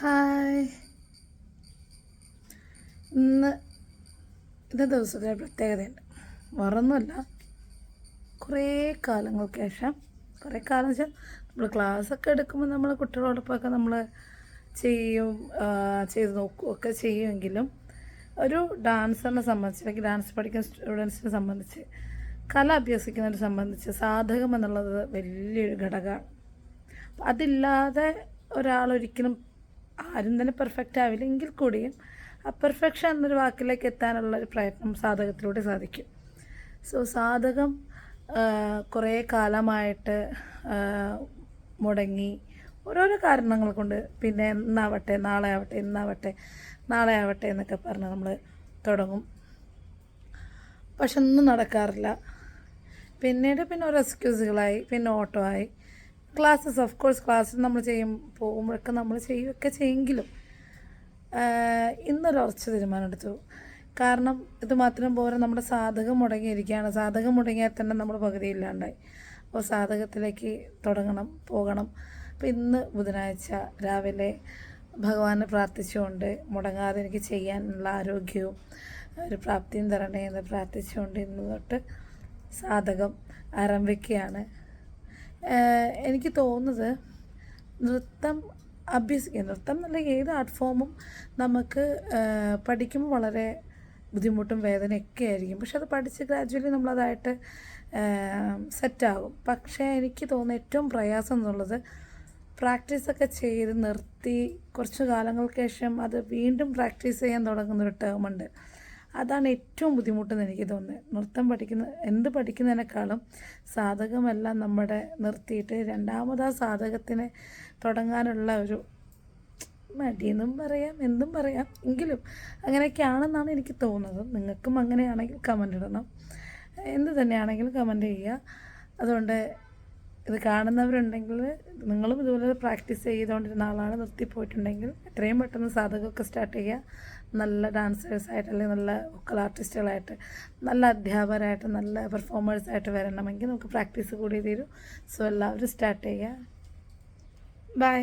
Hi. ഇന്ന് ഇന്നത്തെ ദിവസത്തെ പ്രത്യേകതയുണ്ട്. വേറൊന്നുമല്ല, കുറേ കാലങ്ങൾക്ക് ശേഷം, കുറേ കാലം വെച്ചാൽ നമ്മൾ ക്ലാസ്സൊക്കെ എടുക്കുമ്പോൾ നമ്മൾ കുട്ടികളോടൊപ്പമൊക്കെ നമ്മൾ ചെയ്യും, ചെയ്ത് നോക്കുകയൊക്കെ ചെയ്യുമെങ്കിലും ഒരു ഡാൻസറിനെ സംബന്ധിച്ച്, അല്ലെങ്കിൽ ഡാൻസ് പഠിക്കുന്ന സ്റ്റുഡൻസിനെ സംബന്ധിച്ച്, കല അഭ്യസിക്കുന്നതിനെ സംബന്ധിച്ച് സാധകം എന്നുള്ളത് വലിയൊരു ഘടകമാണ്. അതില്ലാതെ ഒരാളൊരിക്കലും ആരും തന്നെ പെർഫെക്റ്റ് ആവില്ല. എങ്കിൽ കൂടിയും ആ പെർഫെക്ഷൻ എന്നൊരു വാക്കിലേക്ക് എത്താനുള്ളൊരു പ്രയത്നം സാധകത്തിലൂടെ സാധിക്കും. സാധകം കുറേ കാലമായിട്ട് മുടങ്ങി ഓരോരോ കാരണങ്ങൾ കൊണ്ട്, പിന്നെ ഇന്നാവട്ടെ നാളെ ആവട്ടെ, ഇന്നാവട്ടെ നാളെ ആവട്ടെ എന്നൊക്കെ പറഞ്ഞ് നമ്മൾ തുടങ്ങും. പക്ഷെ ഒന്നും നടക്കാറില്ല. പിന്നെ ഓരോ എക്സ്ക്യൂസുകളായി, പിന്നെ ഓട്ടോ ആയി. ക്ലാസ്സസ്, ഓഫ് കോഴ്സ് ക്ലാസ്സിൽ നമ്മൾ പോകുമ്പോഴൊക്കെ നമ്മൾ ചെയ്യുകയൊക്കെ ചെയ്യെങ്കിലും ഇന്നൊരു ഉറച്ച തീരുമാനം എടുത്തു. കാരണം ഇത് മാത്രം പോരാ, നമ്മുടെ സാധകം മുടങ്ങിയിരിക്കുകയാണ്. സാധകം മുടങ്ങിയാൽ തന്നെ നമ്മൾ പകുതിയില്ലാണ്ടായി. അപ്പോൾ സാധകത്തിലേക്ക് പോകണം. അപ്പോൾ ഇന്ന് ബുധനാഴ്ച രാവിലെ ഭഗവാനെ പ്രാർത്ഥിച്ചുകൊണ്ട്, മുടങ്ങാതെ എനിക്ക് ചെയ്യാനുള്ള ആരോഗ്യവും ഒരു പ്രാപ്തിയും തരണേ എന്ന് പ്രാർത്ഥിച്ചുകൊണ്ട് ഇന്ന് തൊട്ട് സാധകം ആരംഭിക്കുകയാണ്. എനിക്ക് തോന്നുന്നത് നൃത്തം എന്നല്ല, ഏത് ആർട്ട് ഫോമും നമുക്ക് പഠിക്കുമ്പോൾ വളരെ ബുദ്ധിമുട്ടും വേദനയൊക്കെ ആയിരിക്കും. പക്ഷെ അത് പഠിച്ച് ഗ്രാജുവലി നമ്മളതായിട്ട് സെറ്റാകും. പക്ഷേ എനിക്ക് തോന്നുന്ന ഏറ്റവും പ്രയാസം എന്നുള്ളത് പ്രാക്ടീസൊക്കെ ചെയ്ത് നിർത്തി കുറച്ച് കാലങ്ങൾക്ക് ശേഷം അത് വീണ്ടും പ്രാക്ടീസ് ചെയ്യാൻ തുടങ്ങുന്നൊരു ടേമുണ്ട്. അതാണ് ഏറ്റവും ബുദ്ധിമുട്ടെന്ന് എനിക്ക് തോന്നുന്നത്. എന്ത് പഠിക്കുന്നതിനേക്കാളും സാധകമെല്ലാം നമ്മുടെ നിർത്തിയിട്ട് രണ്ടാമത് ആ സാധകത്തിനെ തുടങ്ങാനുള്ള ഒരു മടിയെന്നും പറയാം, എന്തും പറയാം. എങ്കിലും അങ്ങനെയൊക്കെയാണെന്നാണ് എനിക്ക് തോന്നുന്നത്. നിങ്ങൾക്കും അങ്ങനെയാണെങ്കിൽ കമൻ്റ് ഇടണം. എന്ത് തന്നെയാണെങ്കിലും കമൻ്റ് ചെയ്യുക. അതുകൊണ്ട് ഇത് കാണുന്നവരുണ്ടെങ്കിൽ നിങ്ങളും ഇതുപോലെ പ്രാക്ടീസ് ചെയ്തുകൊണ്ടിരുന്ന ആളാണ്, നിർത്തിപ്പോയിട്ടുണ്ടെങ്കിൽ എത്രയും പെട്ടെന്ന് സാധകമൊക്കെ സ്റ്റാർട്ട് ചെയ്യുക. നല്ല ഡാൻസേഴ്സായിട്ട്, അല്ലെങ്കിൽ നല്ല വോക്കൽ ആർട്ടിസ്റ്റുകളായിട്ട്, നല്ല അധ്യാപകരായിട്ട്, നല്ല പെർഫോമേഴ്സായിട്ട് വരണമെങ്കിൽ നമുക്ക് പ്രാക്ടീസ് കൂടി തീരും. എല്ലാവരും സ്റ്റാർട്ട് ചെയ്യുക. ബൈ.